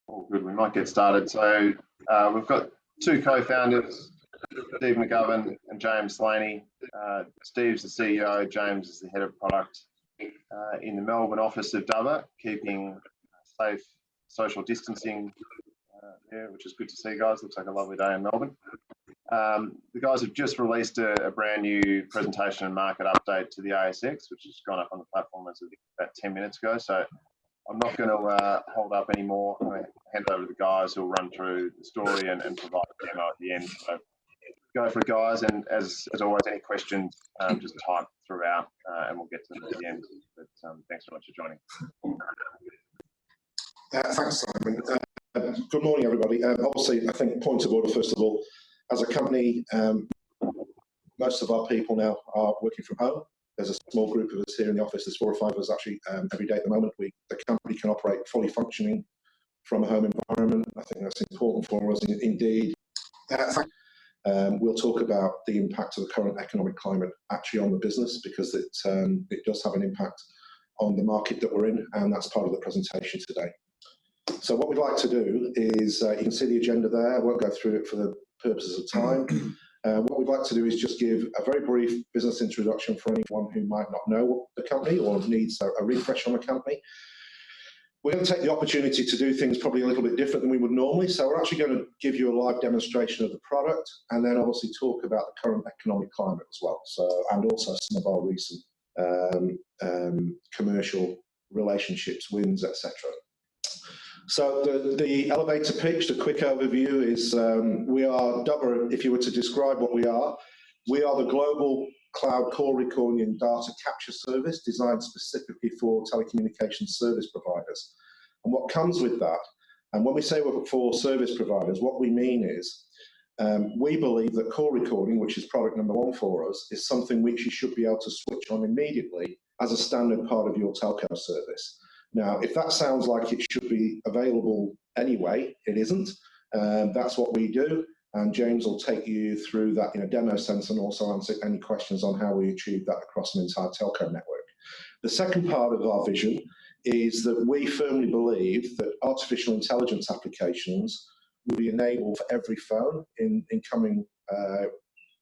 All good, we might get started. So we've got two co-founders, Steve McGovern and James Slaney. Steve's the CEO, James is the head of product in the Melbourne office of Dover, keeping safe social distancing there, which is good to see, guys. Looks like a lovely day in Melbourne. The guys have just released a brand new presentation and market update to the ASX, which has gone up on the platform as of about 10 minutes ago. So I'm not going to hold up anymore. I'm going to hand over to the guys who will run through the story and provide a demo at the end. So go for it, guys. And as always, any questions, just type throughout and we'll get to them at the end. But thanks so much for joining. Thanks, Simon. Good morning, everybody. Obviously, I think point of order, first of all, as a company, most of our people now are working from home. There's a small group of us here in the office. There's 4 or 5 of us actually every day at the moment. The company can operate fully functioning from a home environment. I think that's important for us. Indeed, we'll talk about the impact of the current economic climate actually on the business, because it does have an impact on the market that we're in, and that's part of the presentation today. So what we'd like to do is, you can see the agenda there. I won't go through it for the purposes of time. What we'd like to do is just give a very brief business introduction for anyone who might not know the company or needs a refresh on the company. We're going to take the opportunity to do things probably a little bit different than we would normally. So we're actually going to give you a live demonstration of the product, and then obviously talk about the current economic climate as well. So, and also some of our recent commercial relationships, wins, etc. So the elevator pitch, the quick overview is we are Dover. If you were to describe what we are the global cloud call recording and data capture service designed specifically for telecommunications service providers. And what comes with that, and when we say we're for service providers, what we mean is we believe that call recording, which is product number 1 for us, is something which you should be able to switch on immediately as a standard part of your telco service. Now, if that sounds like it should be available anyway, it isn't. That's what we do, and James will take you through that in a demo sense and also answer any questions on how we achieve that across an entire telco network. The second part of our vision is that we firmly believe that artificial intelligence applications will be enabled for every phone in coming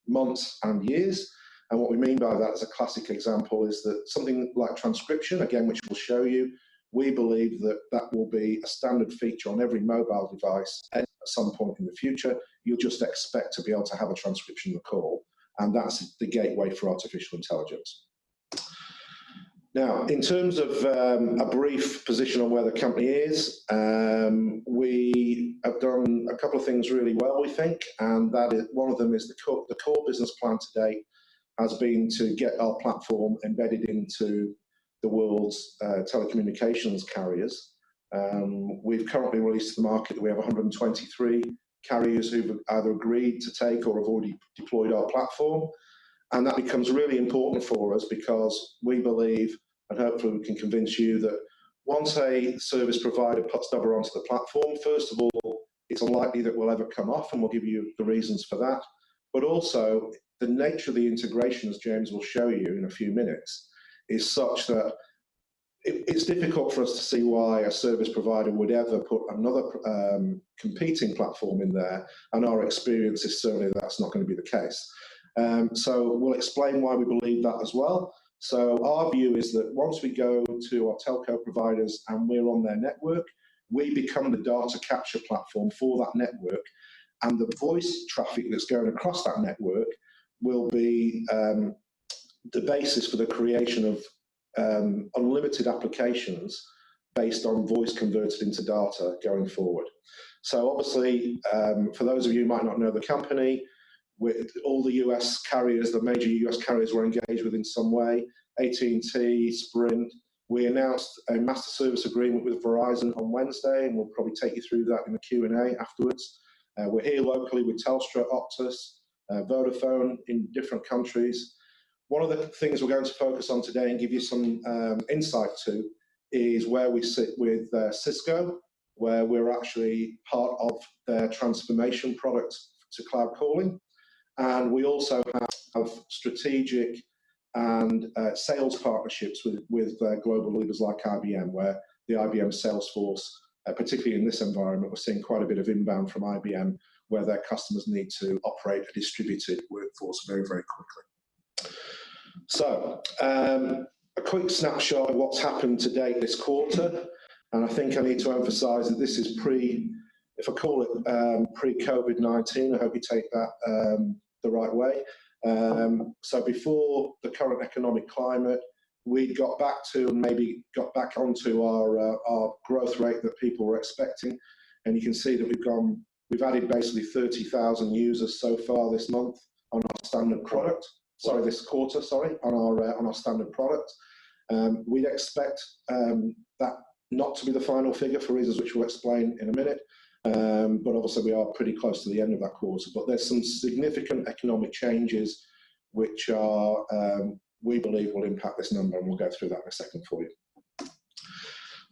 months and years. And what we mean by that, as a classic example, is that something like transcription, again, which we'll show you, we believe that that will be a standard feature on every mobile device at some point in the future. You'll just expect to be able to have a transcription of the call, and that's the gateway for artificial intelligence. Now, in terms of a brief position on where the company is, we have done a couple of things really well, we think, and that is, one of them is the core business plan to date has been to get our platform embedded into the world's telecommunications carriers. We've currently released to the market that we have 123 carriers who've either agreed to take or have already deployed our platform. And that becomes really important for us because we believe, and hopefully we can convince you, that once a service provider puts Dover onto the platform, first of all, it's unlikely that we'll ever come off, and we'll give you the reasons for that. But also, the nature of the integration, as James will show you in a few minutes, is such that it's difficult for us to see why a service provider would ever put another competing platform in there, and our experience is certainly that's not going to be the case. So we'll explain why we believe that as well. So our view is that once we go to our telco providers and we're on their network, we become the data capture platform for that network, and the voice traffic that's going across that network will be the basis for the creation of unlimited applications based on voice converted into data going forward. So obviously, for those of you who might not know the company, with all the US carriers, the major US carriers were engaged with in some way, AT&T, Sprint. We announced a master service agreement with Verizon on Wednesday, and we'll probably take you through that in the Q&A afterwards. We're here locally with Telstra, Optus, Vodafone in different countries. One of the things we're going to focus on today and give you some insight to is where we sit with Cisco, where we're actually part of their transformation product to cloud calling. And we also have strategic and sales partnerships with global leaders like IBM, where the IBM sales force particularly in this environment, we're seeing quite a bit of inbound from IBM where their customers need to operate a distributed workforce very, very quickly. So, a quick snapshot of what's happened to date this quarter, and I think I need to emphasise that this is if I call it pre-COVID-19, I hope you take that the right way. So before the current economic climate, we got back to and maybe got back onto our growth rate that people were expecting, and you can see that we've added basically 30,000 users so far this month on our standard product. Sorry, this quarter. Sorry, on our standard product. We'd expect that not to be the final figure for reasons which we'll explain in a minute. But obviously we are pretty close to the end of that quarter. But there's some significant economic changes which are we believe will impact this number, and we'll go through that in a second for you.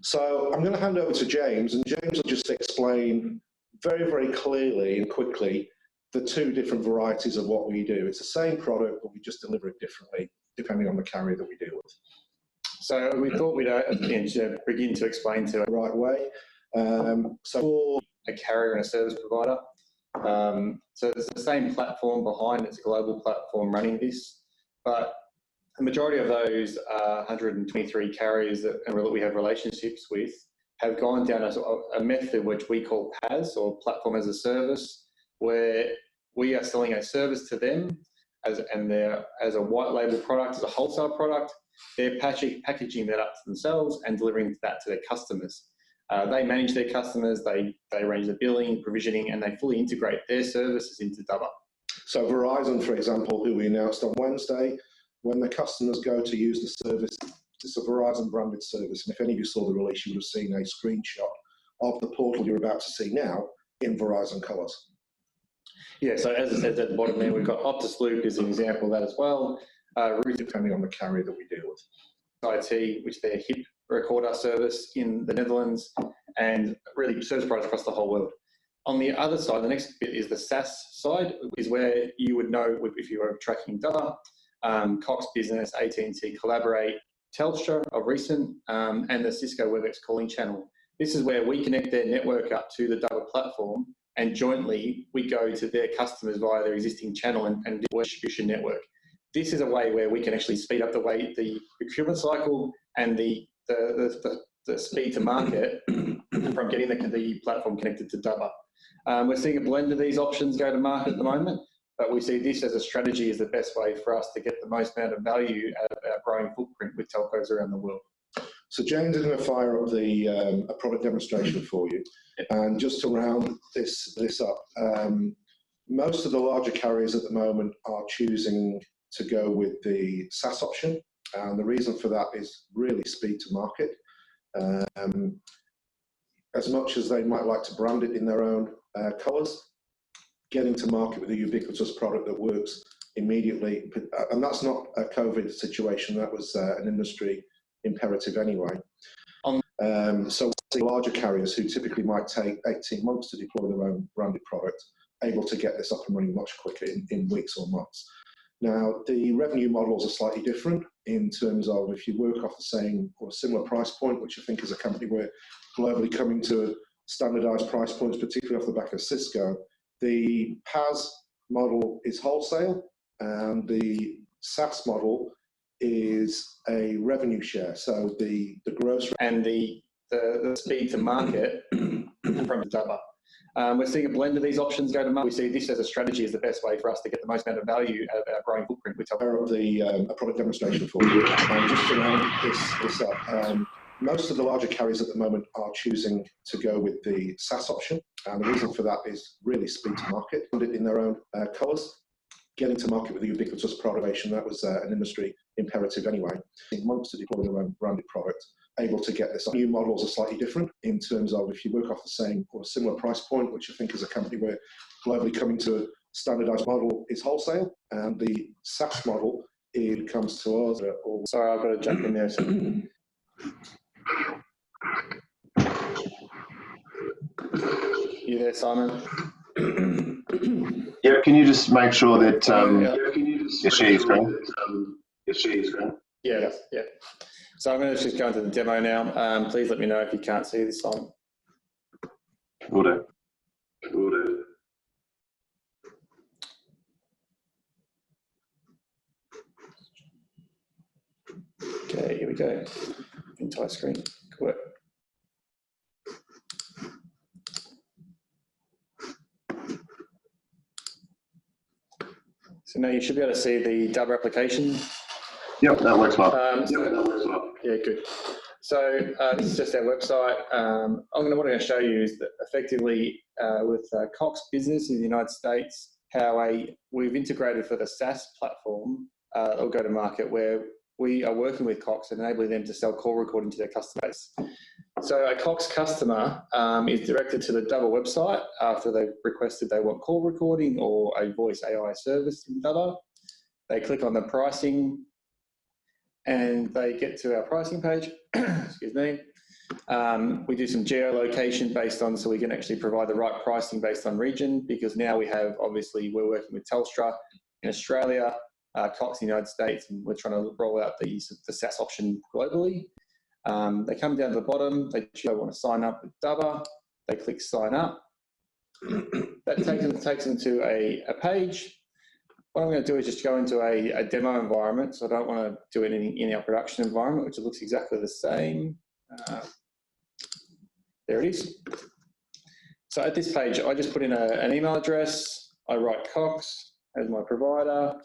So I'm going to hand over to James, and James will just explain very, very clearly and quickly the two different varieties of what we do. It's the same product, but we just deliver it differently depending on the carrier that we deal with. So we thought we'd begin to explain to it the right way. So for a carrier and a service provider. So it's the same platform behind, it's a global platform running this, but the majority of those 123 carriers that we have relationships with have gone down a method which we call PaaS, or Platform as a Service, where we are selling a service to them as a white label product, as a wholesale product. They're packaging that up to themselves and delivering that to their customers. They manage their customers, they arrange the billing, provisioning, and they fully integrate their services into Dubber. So Verizon, for example, who we announced on Wednesday, when the customers go to use the service, it's a Verizon branded service. And if any of you saw the release, you would have seen a screenshot of the portal you're about to see now in Verizon colours. Yeah, so as I said at the bottom there, we've got Optus Loop is an example of that as well. Depending on the carrier that we deal with. IT, which they're HIP recorder service in the Netherlands, and really service providers across the whole world. On the other side, the next bit is the SaaS side, is where you would know if you were tracking Dubber, Cox Business, AT&T, Collaborate, Telstra of recent, and the Cisco Webex Calling channel. This is where we connect their network up to the Dubber platform, and jointly we go to their customers via their existing channel and distribution network. This is a way where we can actually speed up the procurement cycle and the speed to market from getting the platform connected to Dubber. We're seeing a blend of these options go to market at the moment, but we see this as a strategy as the best way for us to get the most amount of value out of our growing footprint with telcos around the world. So James is going to fire up a product demonstration for you. And just to round this up, most of the larger carriers at the moment are choosing to go with the SaaS option, and the reason for that is really speed to market. As much as they might like to brand it in their own colours, getting to market with a ubiquitous product that works immediately, and that's not a COVID situation, that was an industry imperative anyway. So the larger carriers who typically might take 18 months to deploy their own branded product, able to get this up and running much quicker in weeks or months. Now, the revenue models are slightly different in terms of if you work off the same or similar price point, which I think as a company we're globally coming to standardized price points, particularly off the back of Cisco. The PaaS model is wholesale, and the SaaS model is a revenue share. So the gross and the speed to market from Dubber. We're seeing a blend of these options go to market. We see this as a strategy as the best way for us to get the most amount of value out of our growing footprint. With a product demonstration for you. Just to round this up, most of the larger carriers at the moment are choosing to go with the SaaS option, and the reason for that is really speed to market. Put it in their own colours, getting to market with a ubiquitous product. That was an industry imperative anyway. In months to deploy their own branded product, able to get this. New models are slightly different in terms of if you work off the same or similar price point, which I think as a company we're globally coming to a standardized model is wholesale, and the SaaS model, it comes to us. Sorry, I've got to jump in there. So. You there, Simon? Yeah, can you just make sure that your share screen? Yeah. So I'm going to just go into the demo now. Please let me know if you can't see this on. Will do. Will do. Okay, here we go. Entire screen. Good work. So now you should be able to see the Dubber application. Yep, that works well. Yeah, good. So this is just our website. What I'm going to show you is that effectively with Cox Business in the United States, how we've integrated for the SaaS platform, or go to market, where we are working with Cox and enabling them to sell call recording to their customer base. So a Cox customer is directed to the Dubber website after they've requested they want call recording or a voice AI service from Dubber. They click on the pricing and they get to our pricing page. Excuse me. We do some geolocation based on, so we can actually provide the right pricing based on region, because now we have, obviously, we're working with Telstra in Australia, Cox in the United States, and we're trying to roll out the SaaS option globally. They come down to the bottom, they want to sign up with Dubber, they click sign up. That takes them to a page. What I'm going to do is just go into a demo environment, so I don't want to do anything in our production environment, which looks exactly the same. There it is. So at this page, I just put in an email address, I write Cox as my provider,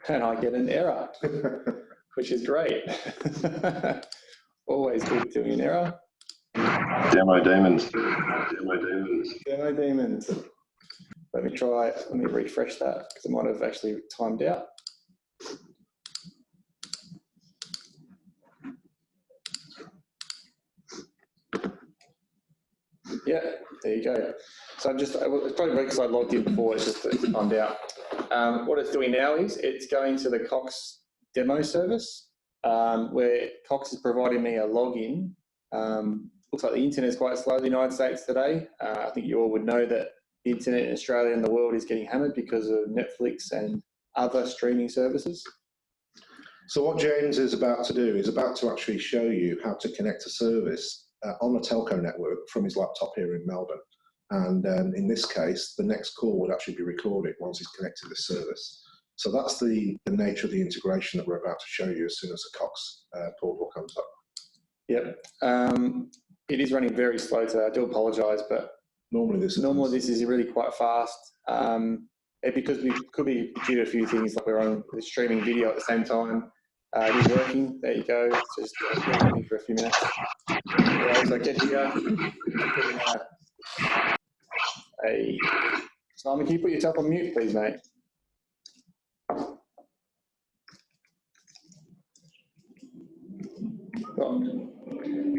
and I get an error, which is great. Always good doing an error. Demo demons. Demo demons. Let me refresh that, because it might have actually timed out. Yeah, there you go. So it's probably because I logged in before, it's just timed out. What it's doing now is it's going to the Cox demo service, where Cox is providing me a login. Looks like the internet is quite slow in the United States today. I think you all would know that the internet in Australia and the world is getting hammered because of Netflix and other streaming services. So what James is about to do is about to actually show you how to connect a service on a telco network from his laptop here in Melbourne. And in this case, the next call would actually be recorded once he's connected this service. So that's the nature of the integration that we're about to show you as soon as the Cox portal comes up. Yep. It is running very slow today. I do apologise, but normally this is really quite fast. Because we could be due to a few things, like we're on the streaming video at the same time. It is working. There you go. It's just working for a few minutes. So I get here. Simon, can you put yourself on mute, please, mate?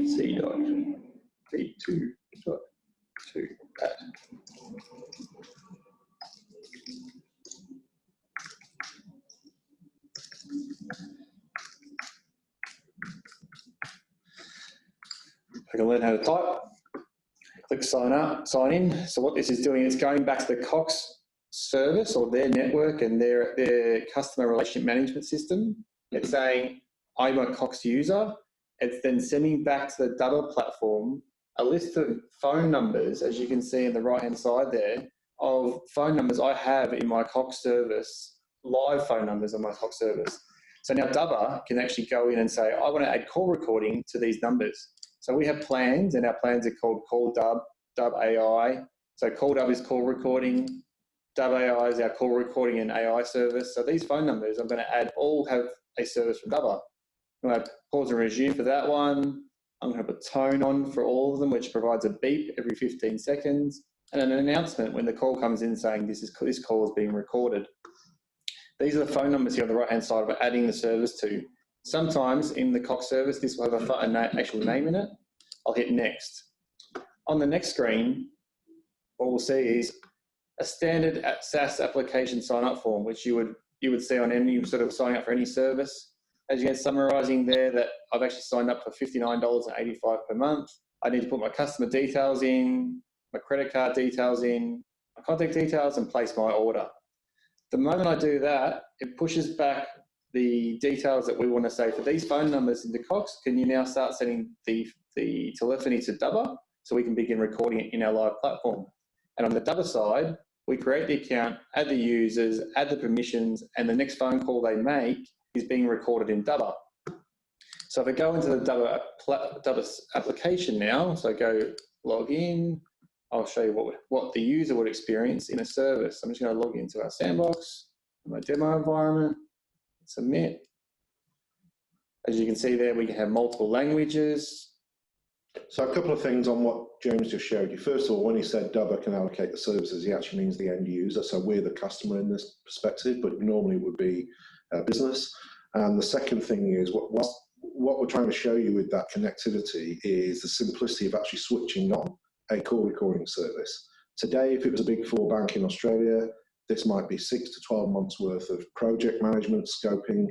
C.V2.2 at. I can learn how to type. Click sign up, sign in. So what this is doing is going back to the Cox service or their network and their customer relationship management system. It's saying, I'm a Cox user. It's then sending back to the Dubber platform a list of phone numbers, as you can see in the right-hand side there, of phone numbers I have in my Cox service, live phone numbers on my Cox service. So now Dubber can actually go in and say, I want to add call recording to these numbers. So we have plans, and our plans are called Call Dub, Dub AI. So Call Dub is call recording, Dub AI is our call recording and AI service. So these phone numbers I'm going to add all have a service from Dubber. I'm going to pause and resume for that one. I'm going to put tone on for all of them, which provides a beep every 15 seconds, and an announcement when the call comes in saying this call is being recorded. These are the phone numbers here on the right-hand side we're adding the service to. Sometimes in the Cox service, this will have an actual name in it. I'll hit next. On the next screen, what we'll see is a standard SaaS application sign-up form, which you would see on any sort of signing up for any service. As you can, summarising there that I've actually signed up for $59.85 per month. I need to put my customer details in, my credit card details in, my contact details, and place my order. The moment I do that, it pushes back the details that we want to say for these phone numbers into Cox. Can you now start sending the telephony to Dubber? so we can begin recording it in our live platform. And on the other side, we create the account, add the users, add the permissions, and the next phone call they make is being recorded in Dubber. So if I go into the Dubber application now, so go log in, I'll show you what the user would experience in a service. I'm just going to log into our sandbox, my demo environment, submit. As you can see there, we can have multiple languages. So a couple of things on what James just showed you. First of all, when he said Dubber can allocate the services, he actually means the end user. So we're the customer in this perspective, but normally it would be business. And the second thing is what we're trying to show you with that connectivity is the simplicity of actually switching on a call recording service. Today, if it was a big four bank in Australia, this might be 6 to 12 months worth of project management, scoping,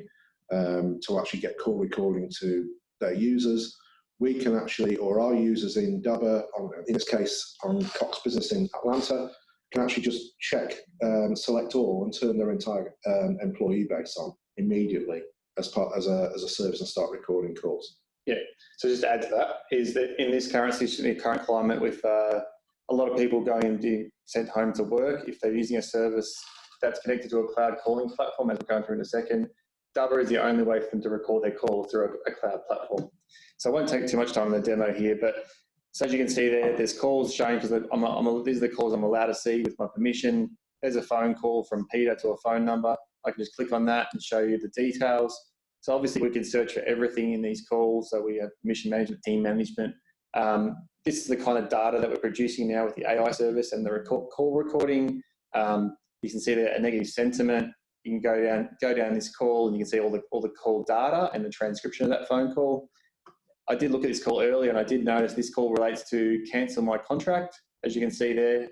to actually get call recording to their users. We can actually, or our users in Dubber, in this case on Cox Business in Atlanta, can actually just check, select all, and turn their entire employee base on immediately as a service and start recording calls. Yeah. So just to add to that is that in this current climate with a lot of people going and being sent home to work, if they're using a service that's connected to a cloud calling platform, as we're going through in a second, Dubber is the only way for them to record their call through a cloud platform. So I won't take too much time on the demo here, but so as you can see there's calls showing, because these are the calls I'm allowed to see with my permission. There's a phone call from Peter to a phone number. I can just click on that and show you the details. So obviously we can search for everything in these calls. So we have permission management, team management. This is the kind of data that we're producing now with the AI service and the call recording. You can see there a negative sentiment. You can go down this call and you can see all the call data and the transcription of that phone call. I did look at this call earlier and I did notice this call relates to cancel my contract. As you can see there,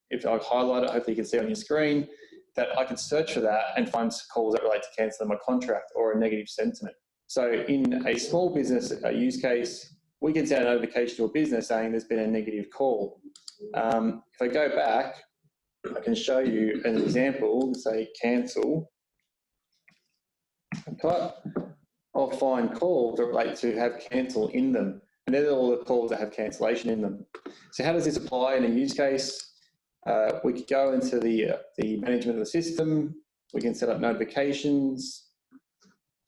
if I highlight it, hopefully you can see on your screen that I can search for that and find calls that relate to cancelling my contract or a negative sentiment. So in a small business use case, we can send a notification to a business saying there's been a negative call. If I go back, I can show you an example, say cancel. I'll find calls that relate to have cancel in them. And they're all the calls that have cancellation in them. So how does this apply in a use case? We could go into the management of the system. We can set up notifications.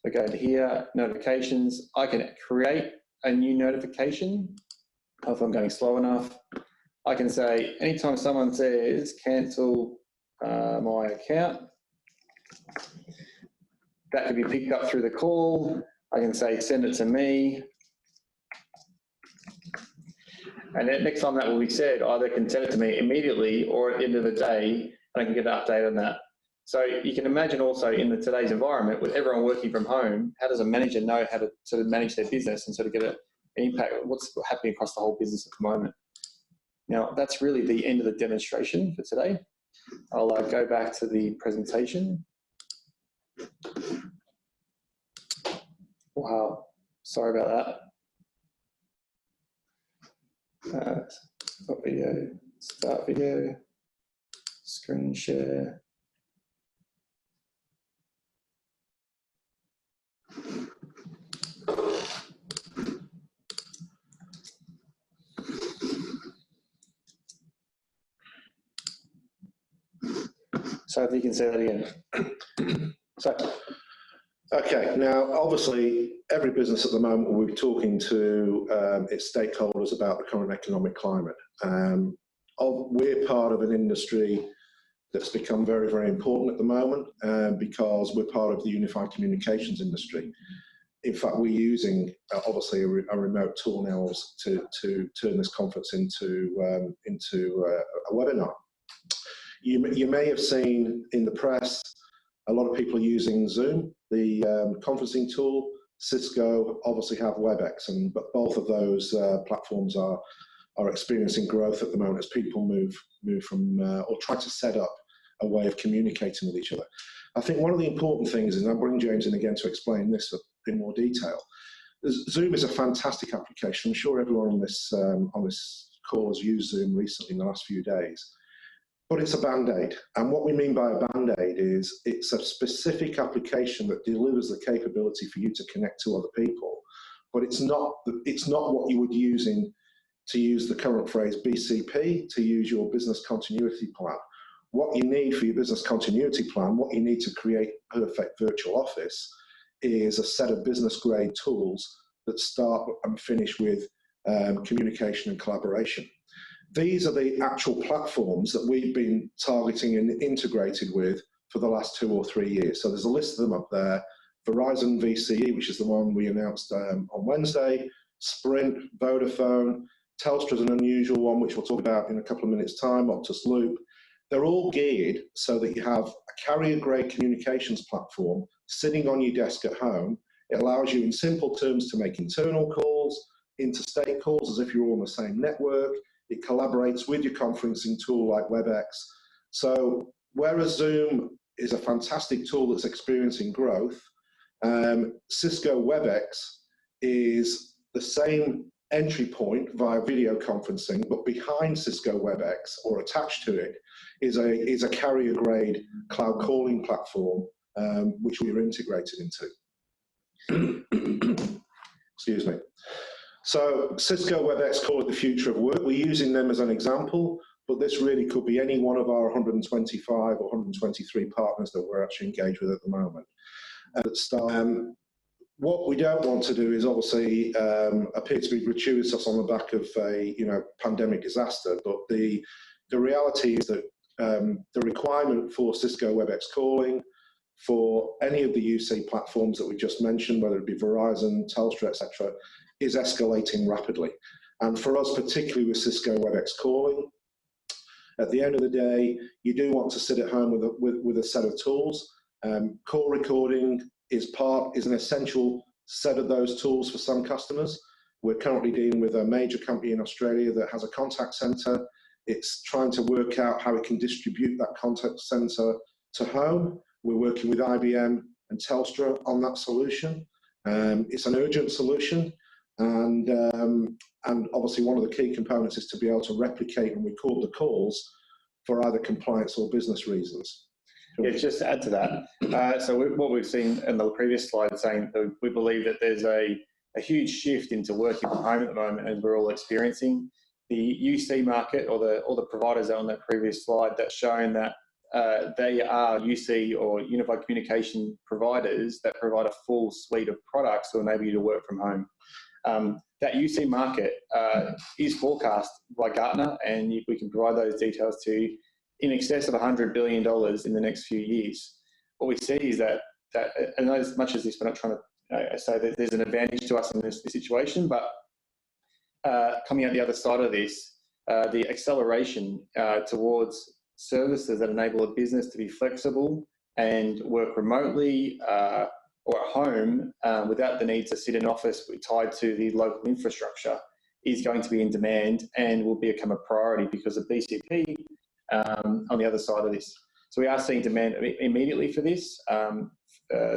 So go to here, notifications. I can create a new notification if I'm going slow enough. I can say, anytime someone says cancel my account, that could be picked up through the call. I can say send it to me. And then next time that will be said, either can send it to me immediately or at the end of the day, and I can get an update on that. So you can imagine also in today's environment with everyone working from home, how does a manager know how to sort of manage their business and sort of get an impact on what's happening across the whole business at the moment? Now, that's really the end of the demonstration for today. I'll go back to the presentation. Wow, sorry about that. Stop video, start video, screen share. So if you can say that again. So, okay, now obviously every business at the moment will be talking to its stakeholders about the current economic climate. We're part of an industry that's become very, very important at the moment because we're part of the unified communications industry. In fact, we're using obviously a remote tool now to turn this conference into a webinar. You may have seen in the press a lot of people are using Zoom, the conferencing tool. Cisco obviously have Webex, but both of those platforms are experiencing growth at the moment as people move from or try to set up a way of communicating with each other. I think one of the important things, and I'll bring James in again to explain this in more detail, Zoom is a fantastic application. I'm sure everyone on this call has used Zoom recently in the last few days. But it's a Band-Aid. And what we mean by a Band-Aid is it's a specific application that delivers the capability for you to connect to other people. But it's not what you would use in to use the current phrase BCP, to use your business continuity plan. What you need for your business continuity plan, what you need to create a perfect virtual office, is a set of business grade tools that start and finish with communication and collaboration. These are the actual platforms that we've been targeting and integrated with for the last 2 or 3 years. So there's a list of them up there. Verizon VCE, which is the one we announced on Wednesday, Sprint, Vodafone, Telstra is an unusual one, which we'll talk about in a couple of minutes' time, Optus Loop. They're all geared so that you have a carrier-grade communications platform sitting on your desk at home. It allows you in simple terms to make internal calls, interstate calls as if you're all on the same network. It collaborates with your conferencing tool like Webex. So whereas Zoom is a fantastic tool that's experiencing growth, Cisco Webex is the same entry point via video conferencing, but behind Cisco Webex or attached to it is a carrier grade cloud calling platform, which we are integrated into. Excuse me. So Cisco Webex call it the future of work. We're using them as an example, but this really could be any one of our 125 or 123 partners that we're actually engaged with at the moment. What we don't want to do is obviously appear to be gratuitous on the back of a pandemic disaster, but the reality is that the requirement for Cisco Webex calling for any of the UC platforms that we just mentioned, whether it be Verizon, Telstra, etc., is escalating rapidly. And for us, particularly with Cisco Webex calling, at the end of the day, you do want to sit at home with a set of tools. Call recording is an essential set of those tools for some customers. We're currently dealing with a major company in Australia that has a contact center. It's trying to work out how it can distribute that contact center to home. We're working with IBM and Telstra on that solution. It's an urgent solution, and obviously one of the key components is to be able to replicate and record the calls for either compliance or business reasons. Yeah, just to add to that, so what we've seen in the previous slide saying that we believe that there's a huge shift into working from home at the moment, as we're all experiencing. The UC market, or the providers on that previous slide, that's showing that they are UC or unified communication providers that provide a full suite of products to enable you to work from home. That UC market is forecast by Gartner, and we can provide those details to you, in excess of $100 billion in the next few years. What we see is that and as much as this, we're not trying to say that there's an advantage to us in this situation, but coming out the other side of this, the acceleration towards services that enable a business to be flexible and work remotely or at home without the need to sit in an office tied to the local infrastructure is going to be in demand and will become a priority because of BCP on the other side of this. So we are seeing demand immediately for this.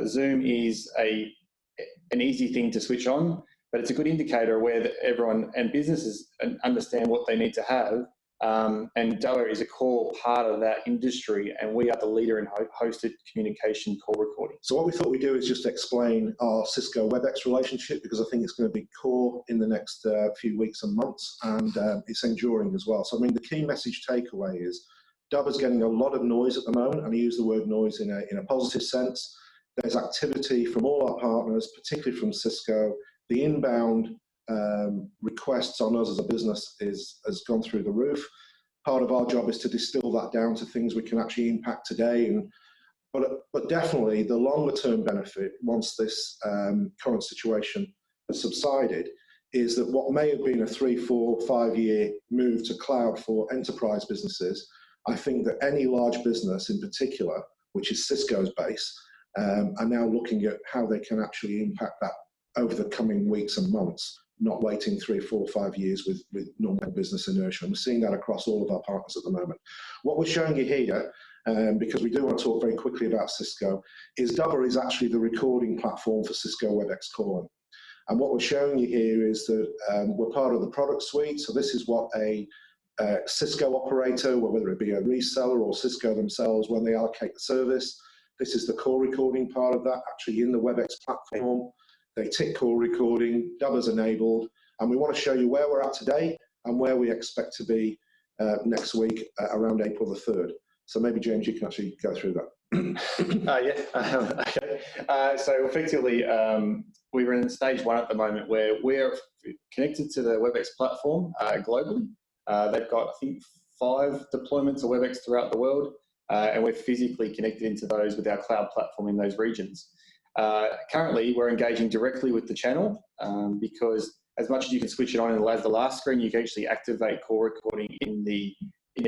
Zoom is an easy thing to switch on, but it's a good indicator where everyone and businesses understand what they need to have. And Delaware is a core part of that industry, and we are the leader in hosted communication call recording. So what we thought we'd do is just explain our Cisco Webex relationship, because I think it's going to be core in the next few weeks and months, and it's enduring as well. So I mean, the key message takeaway is Delaware is getting a lot of noise at the moment, and I use the word noise in a positive sense. There's activity from all our partners, particularly from Cisco. The inbound requests on us as a business has gone through the roof. Part of our job is to distill that down to things we can actually impact today, but definitely the longer term benefit, once this current situation has subsided, is that what may have been a 3, 4, 5 year move to cloud for enterprise businesses, I think that any large business in particular, which is Cisco's base, are now looking at how they can actually impact that over the coming weeks and months, not waiting 3, 4, 5 years with normal business inertia. And we're seeing that across all of our partners at the moment. What we're showing you here, because we do want to talk very quickly about Cisco, is Delaware is actually the recording platform for Cisco Webex Calling. And what we're showing you here is that we're part of the product suite. So this is what a Cisco operator, whether it be a reseller or Cisco themselves, when they allocate the service, this is the call recording part of that, actually in the Webex platform. They tick call recording, Delware's enabled, and we want to show you where we're at today and where we expect to be next week around April the 3rd. So maybe, James, you can actually go through that. Okay. So effectively, we're in stage 1 at the moment where we're connected to the Webex platform globally. They've got, I think, 5 deployments of Webex throughout the world, and we're physically connected into those with our cloud platform in those regions. Currently, we're engaging directly with the channel because as much as you can switch it on in the last screen, you can actually activate call recording in the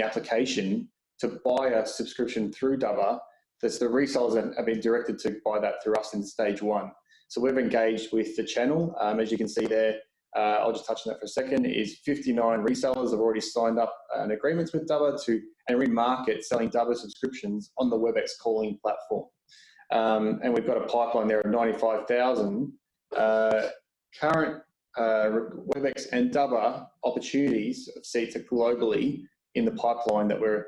application to buy a subscription through Dubber. That's the resellers that have been directed to buy that through us in stage 1. So we've engaged with the channel. As you can see there, I'll just touch on that for a second, is 59 resellers have already signed up an agreements with Dubber and remarket selling Dubber subscriptions on the Webex Calling platform. And we've got a pipeline there of 95,000 current Webex and Dubber opportunities of seats globally in the pipeline that we're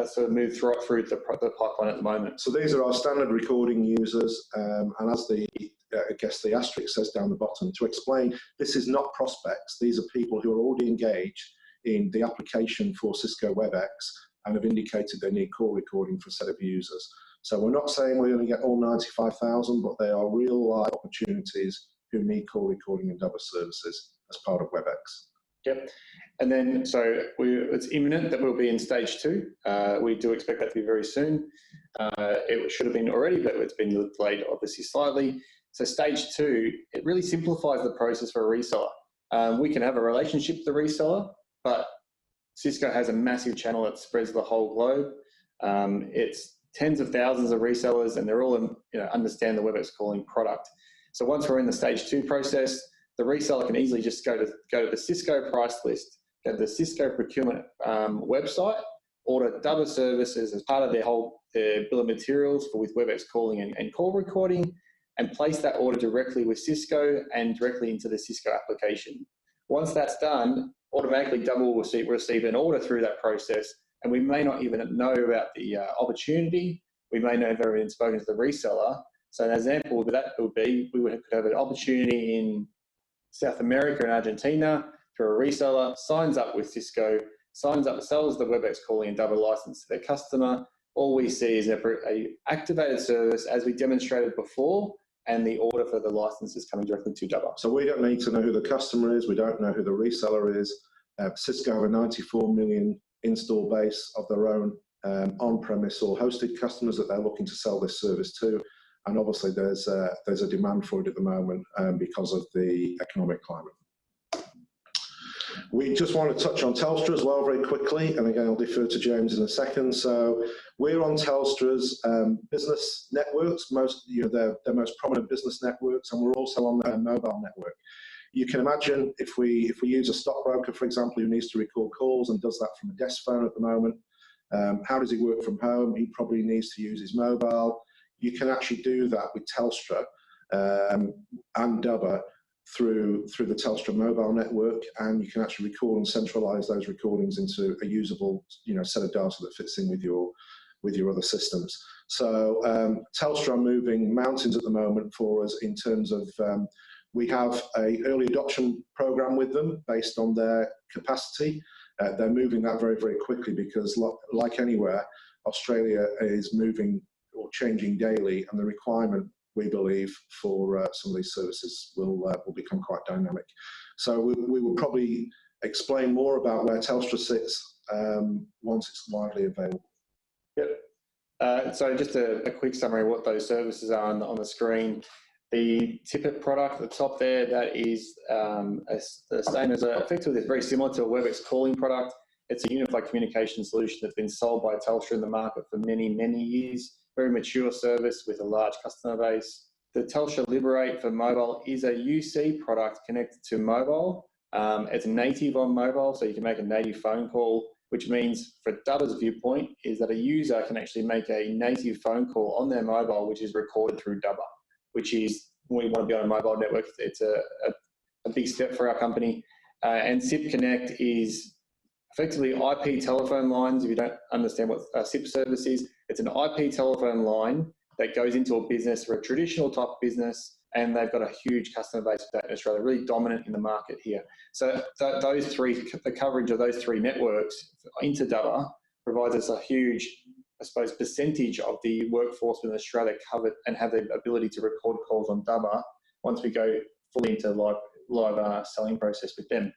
sort of move through the pipeline at the moment. So these are our standard recording users, and as I guess the asterisk says down the bottom, to explain, this is not prospects. These are people who are already engaged in the application for Cisco Webex and have indicated they need call recording for a set of users. So we're not saying we're going to get all 95,000, but they are real live opportunities who need call recording and Dubber services as part of Webex. Yep. And then, so it's imminent that we'll be in stage 2. We do expect that to be very soon. It should have been already, but it's been delayed obviously slightly. So stage 2, it really simplifies the process for a reseller. We can have a relationship with the reseller, but Cisco has a massive channel that spreads the whole globe. It's tens of thousands of resellers, and they're all understand the Webex Calling product. So once we're in the stage 2 process, the reseller can easily just go to the Cisco price list, go to the Cisco procurement website, order Dubber services as part of their bill of materials with Webex Calling and call recording, and place that order directly with Cisco and directly into the Cisco application. Once that's done, automatically Dubber will receive an order through that process, and we may not even know about the opportunity. We may not have ever even spoken to the reseller. So an example of that would be could have an opportunity in South America and Argentina through a reseller, signs up with Cisco, signs up, sells the Webex Calling and Dubber license to their customer. All we see is a activated service as we demonstrated before, and the order for the license is coming directly to Dubber. So we don't need to know who the customer is. We don't know who the reseller is. Cisco have a 94 million install base of their own on-premise or hosted customers that they're looking to sell this service to. And obviously there's a demand for it at the moment because of the economic climate. We just want to touch on Telstra as well very quickly, and again I'll defer to James in a second. So we're on Telstra's business networks, their most prominent business networks, and we're also on their mobile network. You can imagine if we use a stockbroker, for example, who needs to record calls and does that from a desk phone at the moment, how does he work from home? He probably needs to use his mobile. You can actually do that with Telstra and Dubber through the Telstra mobile network, and you can actually record and centralize those recordings into a usable set of data that fits in with your other systems. So Telstra are moving mountains at the moment for us in terms of we have an early adoption program with them based on their capacity. They're moving that very, very quickly because like anywhere, Australia is moving or changing daily, and the requirement, we believe, for some of these services will become quite dynamic. So we will probably explain more about where Telstra sits once it's widely available. Yep. So just a quick summary of what those services are on the screen. The Tippet product at the top there, that is the same as effectively it's very similar to a Webex Calling product. It's a unified communication solution that's been sold by Telstra in the market for many, many years. Very mature service with a large customer base. The Telstra Liberate for mobile is a UC product connected to mobile. It's native on mobile, so you can make a native phone call, which means, for Dubber's viewpoint, is that a user can actually make a native phone call on their mobile, which is recorded through Dubber, which is, when we want to be on a mobile network, it's a big step for our company. And SIP Connect is effectively IP telephone lines. If you don't understand what a SIP service is, it's an IP telephone line that goes into a business, for a traditional type business, and they've got a huge customer base for that in Australia, really dominant in the market here. So those three, the coverage of those three networks into Dubber provides us a huge, I suppose, percentage of the workforce within Australia covered and have the ability to record calls on Dubber once we go fully into live selling process with them.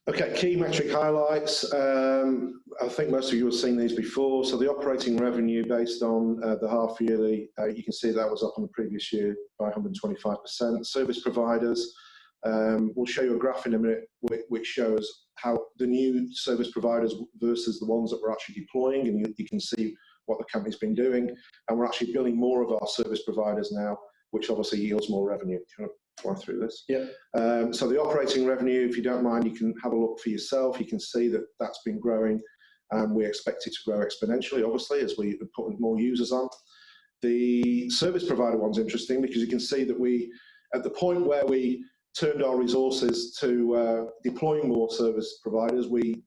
Okay, key metric highlights. I think most of you have seen these before. So the operating revenue based on the half yearly, you can see that was up on the previous year by 125%. Service providers, we'll show you a graph in a minute which shows how the new service providers versus the ones that we're actually deploying, and you can see what the company's been doing. And we're actually building more of our service providers now, which obviously yields more revenue. Do you want to fly through this? Yeah. So the operating revenue, if you don't mind, you can have a look for yourself. You can see that that's been growing, and we expect it to grow exponentially, obviously, as we put more users on. The service provider one's interesting because you can see that we, at the point where we turned our resources to deploying more service providers, we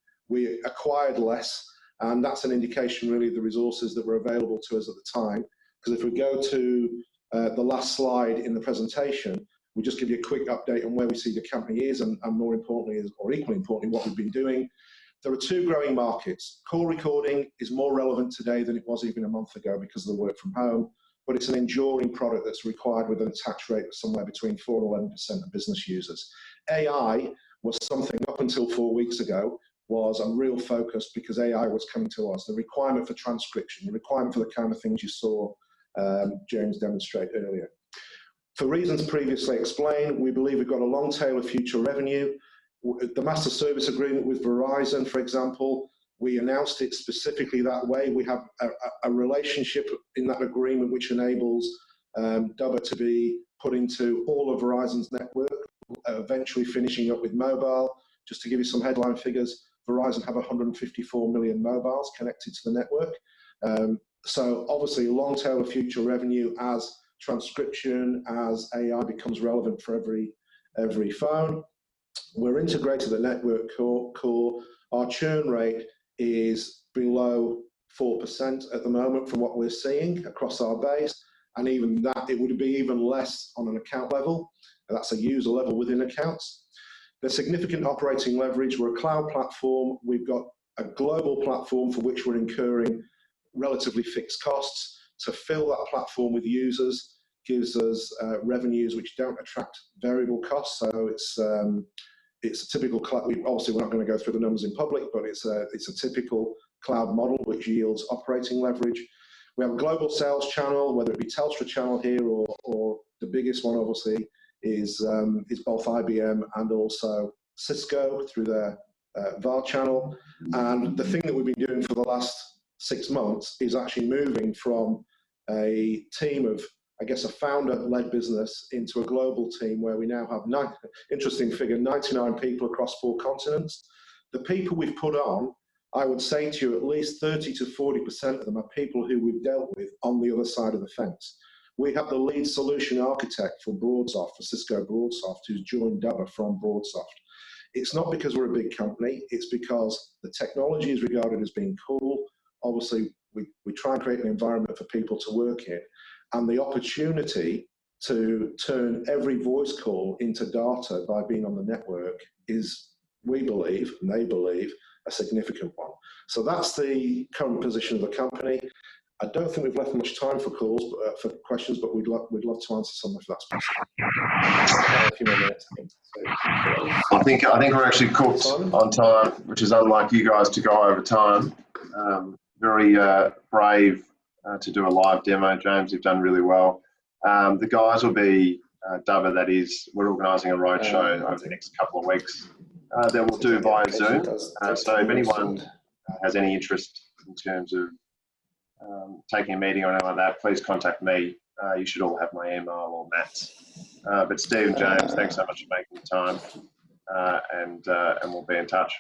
acquired less, and that's an indication really of the resources that were available to us at the time. Because if we go to the last slide in the presentation, we just give you a quick update on where we see the company is, and more importantly, or equally importantly, what we've been doing. There are two growing markets. Call recording is more relevant today than it was even a month ago because of the work from home, but it's an enduring product that's required with an attach rate of somewhere between 4 and 11% of business users. AI was something up until 4 weeks ago was a real focus because AI was coming to us. The requirement for transcription, the requirement for the kind of things you saw James demonstrate earlier. For reasons previously explained, we believe we've got a long tail of future revenue. The master service agreement with Verizon, for example, we announced it specifically that way. We have a relationship in that agreement which enables Dubber to be put into all of Verizon's network, eventually finishing up with mobile. Just to give you some headline figures, Verizon have 154 million mobiles connected to the network. So obviously a long tail of future revenue as transcription, as AI becomes relevant for every phone. We're integrated the network core. Our churn rate is below 4% at the moment from what we're seeing across our base, and even that, it would be even less on an account level. That's a user level within accounts. There's significant operating leverage. We're a cloud platform. We've got a global platform for which we're incurring relatively fixed costs. To fill that platform with users gives us revenues which don't attract variable costs. So it's a typical cloud. Obviously, we're not going to go through the numbers in public, but it's a typical cloud model which yields operating leverage. We have a global sales channel, whether it be Telstra channel here or the biggest one, obviously, is both IBM and also Cisco through their VAR channel. And the thing that we've been doing for the last 6 months is actually moving from a team of, I guess, a founder-led business into a global team where we now have, interesting figure, 99 people across 4 continents. The people we've put on, I would say to you, at least 30 to 40% of them are people who we've dealt with on the other side of the fence. We have the lead solution architect for BroadSoft, for Cisco BroadSoft, who's joined Dubber from BroadSoft. It's not because we're a big company, it's because the technology is regarded as being cool. Obviously, we try and create an environment for people to work in, and the opportunity to turn every voice call into data by being on the network is, we believe, and they believe, a significant one. So that's the current position of the company. I don't think we've left much time for calls, for questions, but we'd love to answer some if that's possible. A few more minutes, I think we're actually cooked on time, which is unlike you guys to go over time. Very brave to do a live demo, James. You've done really well. The guys will be Dubber, that is, we're organising a roadshow over the next couple of weeks that we'll do via Zoom. So if anyone has any interest in terms of taking a meeting or anything like that, please contact me. You should all have my email or Matt's. But Steve and James, thanks so much for making the time, and we'll be in touch.